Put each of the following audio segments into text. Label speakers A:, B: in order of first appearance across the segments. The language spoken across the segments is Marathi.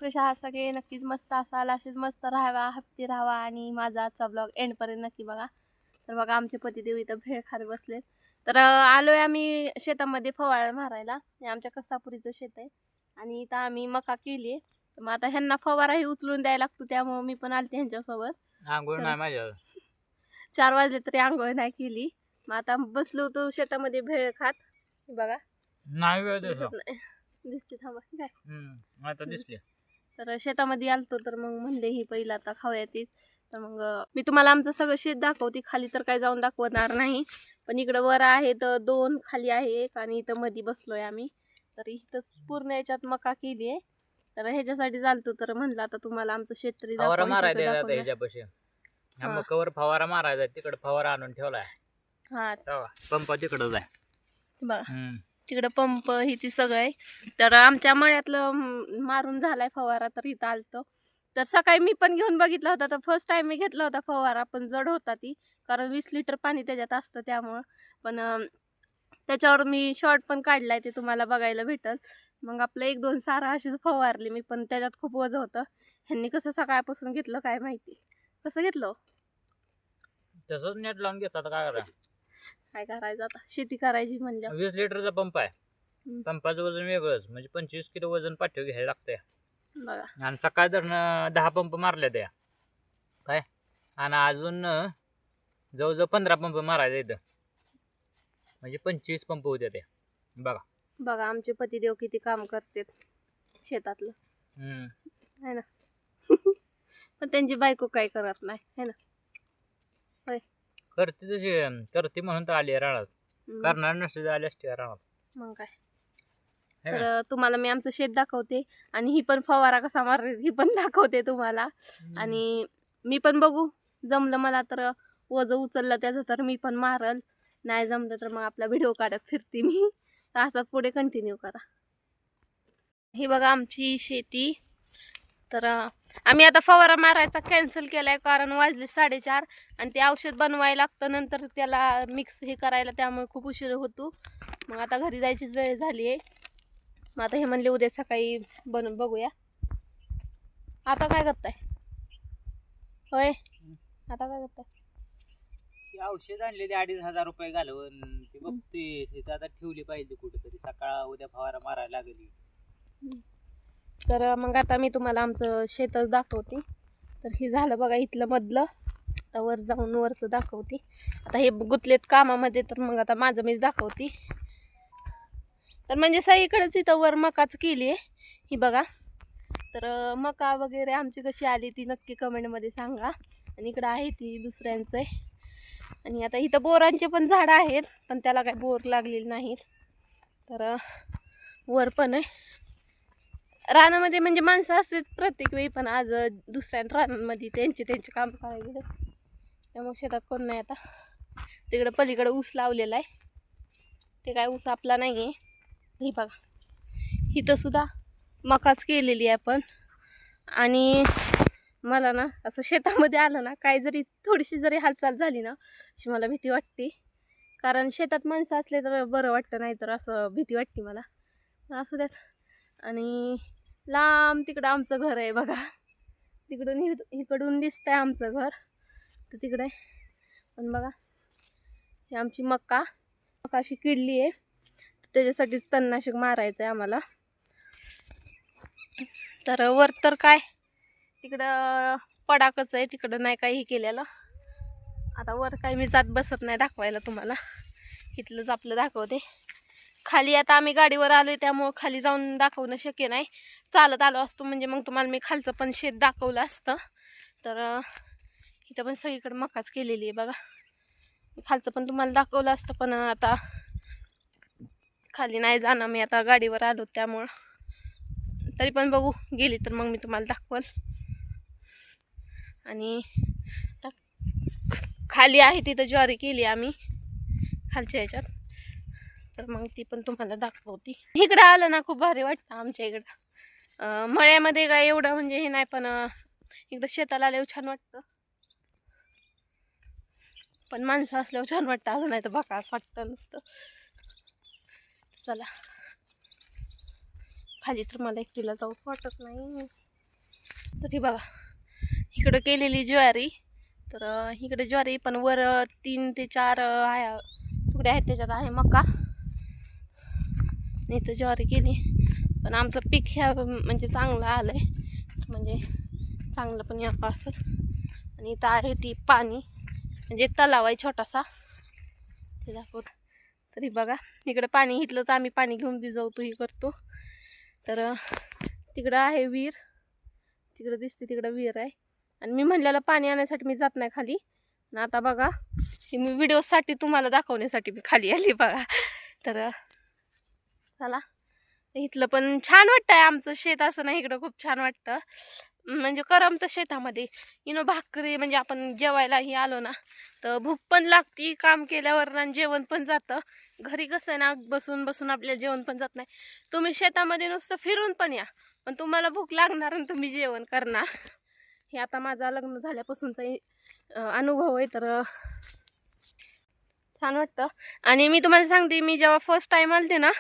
A: कशा आहात सगळे? नक्कीच मस्त असाल, असेच मस्त राहावा, हॅप्पी राहावा आणि माझा आजचा ब्लॉग एंडपर्यंत नक्की बघा. तर बघा आमचे पतिदेव इथं भेळ खात बसले. तर आलोय आम्ही शेतामध्ये फवारा मारायला. हे आमच्या कसापुरीचं शेत आहे आणि इथं आम्ही मका केली. तर मग आता ह्यांना फवाराही उचलून द्यायला लागतो, त्यामुळे मी पण आलते ह्यांच्यासोबत.
B: आंघोळ नाही माझ्या
A: 4 वाजले तरी आंघोळ नाही केली. मग आता बसलो होतो शेतामध्ये भेळ खात. बघा
B: नाही वेळ
A: दिसते थांबा काय
B: आता दिसली.
A: तर शेतामध्ये आलतो तर मग म्हणले ही पहिला आता खाऊया तीच. तर मग मी तुम्हाला आमचं सगळं शेत दाखवते. खाली तर काय जाऊन दाखवणार नाही, पण इकडं वर आहे तर 2, खाली आहे 1 आणि इथं मध्ये बसलोय आम्ही. तर इथं पूर्ण याच्यात मका केली आहे. तर ह्याच्यासाठी चालतो तर म्हणलं आता तुम्हाला आमचं शेत तरी
B: फवारा
A: दाखवा.
B: मारायचा ह्याच्यापाशी कवर फवारा मारायचा, तिकडे फवारा आणून ठेवलाय.
A: हा
B: पंप तिकडच आहे
A: बघा, तिकडं पंप ही ती सगळं आहे. तर आमच्या मळ्यातलं मारून झालाय फवारा, तर इथं आलतो. तर सकाळी मी पण घेऊन बघितला होता, तर फर्स्ट टाइम मी घेतला होता फवारा, पण जड होता ती, कारण 20 लिटर पाणी त्याच्यात असतं त्यामुळं. पण त्याच्यावर मी शॉर्ट पण काढलाय, ते तुम्हाला बघायला भेटल. मग आपलं 1-2 सारा अशी फवारली मी, पण त्याच्यात खूप वजन होतं. ह्यांनी कसं सकाळपासून घेतलं काय माहिती, कसं घेतलं
B: तसंच नेट लावून घेतात.
A: काय करायचं आता, शेती करायची म्हणलं.
B: 20 लिटरचा पंप आहे. पंपाचं वजन वेगळंच, म्हणजे 25 किलो वजन पाठव घ्यायला लागतंय
A: बघा.
B: आणि सकाळ जर 10 पंप मारल्या त्या काय, आणि अजून जवळजवळ 15 पंप मारायचं इथं, म्हणजे 25 पंप होत्या त्या. बघा
A: आमचे पतिदेव किती काम करतात शेतातलं, है ना. पण त्यांची बायको काय करत नाही, है ना. होय
B: करते तशी करते म्हणून तर आली राहणार, करणार नसते आली असते राहणार.
A: मग काय. तर तुम्हाला मी आमचं शेत दाखवते आणि ही पण फवारा कसा मारते ही पण दाखवते तुम्हाला. आणि मी पण बघू, जमलं मला तर वजन उचललं त्याचं तर मी पण मारल, नाही जमलं तर मग आपला व्हिडिओ काढत फिरते मी. तर असंच पुढे कंटिन्यू करा. ही बघा आमची शेती. तर आम्ही आता फवारा मारायचा कॅन्सल केलाय, कारण वाजले 4:30 आणि ते औषध बनवायला लागतं नंतर त्याला मिक्स हे करायला, त्यामुळे खूप उशीर होतो. मग आता घरी जायचीच वेळ झाली आहे. मग आता हे म्हणले उद्या सकाळी बनवून बघूया. आता काय करताय? होय आता काय करताय?
B: औषध आणले ते 2,500 रुपये घालवून, ते बघते तिथं आता ठेवली पाहिजे कुठेतरी, सकाळ उद्या फवारा मारायला लागली.
A: तर मग आता मी तुम्हाला आमचं शेतच दाखवते. तर हे झालं बघा इथलं मधलं, आता वर जाऊन वरचं दाखवते. आता हे गुतलेत कामामध्ये, तर मग आता माझं मीच दाखवते. तर म्हणजे सगळीकडेच इथं वर मकाच केली आहे ही बघा. तर मका वगैरे आमची कशी आली ती नक्की कमेंटमध्ये सांगा. आणि इकडं आहे ती दुसऱ्यांचं आहे. आणि आता इथं बोरांचे पण झाडं आहेत, पण त्याला काही बोर लागलेले नाहीत. तर वर पण आहे रानामध्ये, म्हणजे माणसं असतात प्रत्येक वेळी, पण आज दुसऱ्या रानांमध्ये त्यांचे काम करायला गेले, त्यामुळे शेतात कोण नाही. आता तिकडं पलीकडे ऊस लावलेला आहे, ते काय ऊस आपला नाही आहे. ही बघा इथं सुद्धा मकाच केलेली आहे आपण. आणि मला ना असं शेतामध्ये आलं ना, काय जरी थोडीशी जरी हालचाल झाली ना, अशी मला भीती वाटते. कारण शेतात माणसं असले तर बरं वाटतं, नाही तर असं भीती वाटते मला. असू द्यात. आणि लांब तिकडं आमचं घर आहे बघा, तिकडून इकडून दिसतंय आमचं घर, तर तिकडे. पण बघा ही आमची मका अशी किडली आहे, त्याच्यासाठीच तणनाशक मारायचं आहे आम्हाला. तर वर तर काय तिकडं पडाकच आहे, तिकडं नाही काही केलेलं. आता वर काही मी जात बसत नाही दाखवायला तुम्हाला, इथलंच आपलं दाखवते. खाली आता आम्ही गाडीवर आलोय, त्यामुळं खाली जाऊन दाखवणं शक्य नाही. चालत आलो असतो म्हणजे मग तुम्हाला मी खालचं पण शेत दाखवलं असतं. तर इथं पण सगळीकडे मकाच केलेली आहे बघा. खालचं पण तुम्हाला दाखवलं असतं, पण आता खाली नाही जाणं, मी आता गाडीवर आलो त्यामुळं. तरी पण बघू, गेली तर मग मी तुम्हाला दाखवल. आणि खाली आहे तिथं ज्वारी केली आम्ही खालच्या ह्याच्यात, तर मग ती पण तुम्हाला दाखवते. इकडं आलं ना खूप भारी वाटतं आमच्या इकडं. मळ्यामध्ये काय एवढं म्हणजे हे नाही, पण इकडं शेताला आल्यावर छान वाटतं. पण माणसं असल्यावर छान वाटतं, असं नाही तर बघा असं वाटतं नुसतं. चला खाली तर मला एकटीला जाऊच वाटत नाही. तरी बघा इकडं केलेली ज्वारी, तर इकडे ज्वारी पण वर 3 ते 4 तुकडे आहेत, त्याच्यात आहे मका. इथं ज्वारी केली, पण आमचं पीक ह्या म्हणजे चांगलं आलं आहे, म्हणजे चांगलं पण यावं असं. आणि इथं आहे ती पाणी, म्हणजे तलाव आहे छोटासा त्याच्या. तरी बघा इकडं पाणी, इथलंच आम्ही पाणी घेऊन भिजवतो, हे करतो. तर तिकडं आहे विहीर, तिकडं दिसते, तिकडं विहीर आहे. आणि मी म्हणलेलं पाणी आणण्यासाठी मी जात नाही खाली. आणि आता बघा हे मी व्हिडिओसाठी तुम्हाला दाखवण्यासाठी मी खाली आली बघा. तर चला, इथलं पण छान वाटतंय आमचं शेत, असं नाही इकडं खूप छान वाटतं, म्हणजे करमतं शेतामध्ये. भाकरी म्हणजे आपण जेवायलाही आलो ना तर भूक पण लागती काम केल्यावर, आणि जेवण पण जातं. घरी कसं आहे ना, बसून बसून आपल्याला जेवण पण जात नाही. तुम्ही शेतामध्ये नुसतं फिरून पण या, पण तुम्हाला भूक लागणार आणि तुम्ही जेवण करणार. हे आता माझा लग्न झाल्यापासूनचा अनुभव आहे, तर छान वाटतं. आणि मी तुम्हाला सांगते, मी जेव्हा फर्स्ट टाईम आलते ना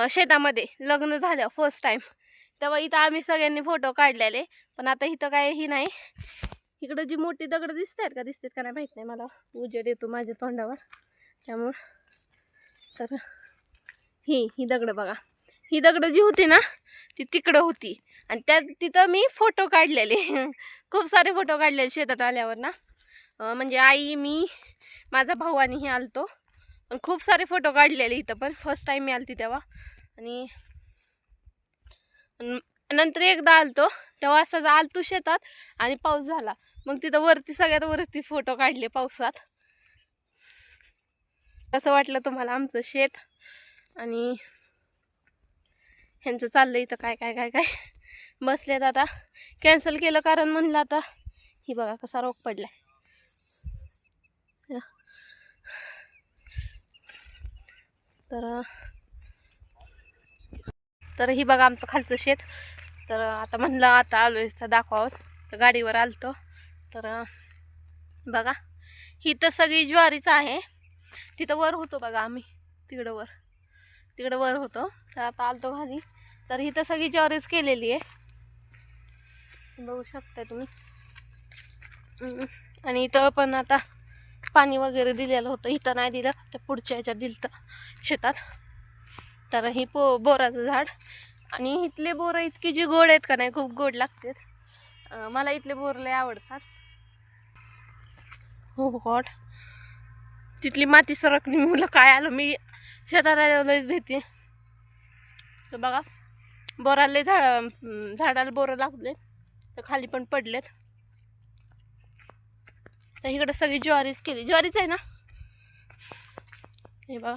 A: शेतामध्ये लग्न झालं फर्स्ट टाईम, तेव्हा इथं आम्ही सगळ्यांनी फोटो काढलेले. पण आता इथं काय ही नाही. इकडं जी मोठी दगड दिसतात का नाही माहीत नाही, मला उजेड येतो माझ्या तोंडावर त्यामुळं. तर ही दगड बघा, ही दगड जी होती ना ती तिकडं होती, आणि तिथं मी फोटो काढलेले खूप सारे फोटो काढलेले शेतात आल्यावर ना. म्हणजे आई, मी, माझा भाऊ आणि हे आलतो, पण खूप सारे फोटो काढलेले इथं. पण फर्स्ट टाईम मी आलती तेव्हा. आणि नंतर एकदा आलतो तेव्हा असं आलतो शेतात, आणि पाऊस झाला, मग तिथं वरती सगळ्यात वरती फोटो काढले पावसात. कसं वाटलं तुम्हाला आमचं शेत? आणि ह्यांचं चाललं इथं काय काय काय काय बसलेत. आता कॅन्सल केलं कारण म्हणलं आता ही बघा कसा रोग पडलाय. तर ही बघा आमचं खालचं शेत. तर आता म्हणलं आता आलोय तर दाखवावं, तर गाडीवर आलतो. तर बघा ही तर सगळी ज्वारीच आहे. तिथं वर होतो बघा आम्ही, तिकडं वर होतो. तर आता आलतो खाली, तर ही तर सगळी ज्वारीच केलेली आहे, बघू शकता तुम्ही. आणि इथं पण आता पाणी वगैरे दिलेलं होतं, इथं नाही दिलं, तर पुढच्या ह्याच्यात दिलं शेतात. तर ही बोराचं झाड. आणि इथले बोरं इतकी जी गोड आहेत का नाही, खूप गोड लागतात. मला इथले बोर लय आवडतात. हो गॉड, तिथली माती सरकली, मला काय आलं, मी शेतात आल्यावर भीती. तर बघा बोराले झाडाला बोरं लागले, तर खाली पण पडलेत. तर इकडे सगळी ज्वारीच केली, ज्वारीच आहे ना हे बघा,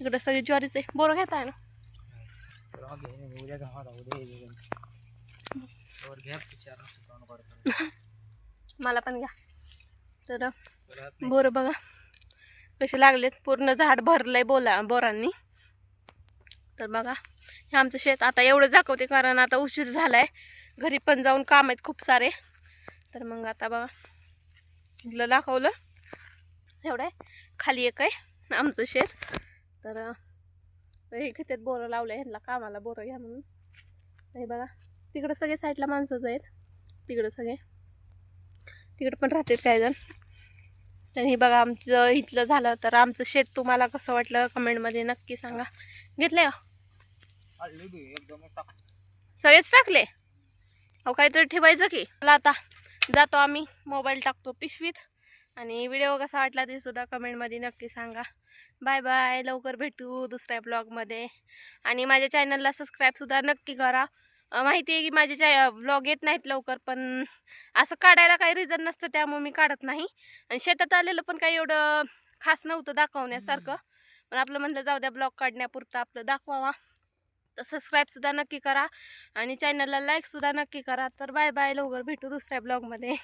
A: इकडे सगळी ज्वारीच आहे. बोरं घेताय ना? मला पण घ्या. तर बोरं बघा कसे लागलेत, पूर्ण झाड भरलंय बोरांनी. तर बघा हे आमचं शेत. आता एवढं दाखवते कारण आता उशीर झालाय, घरी पण जाऊन काम आहेत खूप सारे. तर मग आता बघा इथलं दाखवलं एवढं आहे, खाली एक आहे आमचं शेत. तर हे किती बोरं लावलं ह्यांना कामाला, बोरं घ्या म्हणून. हे बघा तिकडं सगळे साईडला माणसंच आहेत, तिकडं सगळे, तिकडं पण राहतात काही जण. तर हे बघा आमचं इथलं झालं. तर आमचं शेत तुम्हाला कसं वाटलं कमेंटमध्ये नक्की सांगा. घेतले का सगळेच टाकले? अहो काहीतरी ठेवायचं की. मला आता जातो आम्ही, मोबाईल टाकतो पिशवीत. आणि व्हिडिओ कसा वाटला ते सुद्धा कमेंटमध्ये नक्की सांगा. बाय बाय, लवकर भेटू दुसऱ्या ब्लॉगमध्ये. आणि माझ्या चॅनलला सबस्क्राईबसुद्धा नक्की करा. माहिती आहे की माझे व्लॉग येत नाहीत लवकर, पण असं काढायला काही रिझन नसतं, त्यामुळे मी काढत नाही. आणि शेतात आलेलं पण काही एवढं खास नव्हतं दाखवण्यासारखं, पण आपलं म्हणलं जाऊ द्या ब्लॉग काढण्यापुरतं आपलं दाखवावा. तर सबस्क्राईबसुद्धा नक्की करा आणि चॅनलला लाईकसुद्धा नक्की करा. तर बाय बाय, लवकर भेटू दुसऱ्या ब्लॉगमध्ये.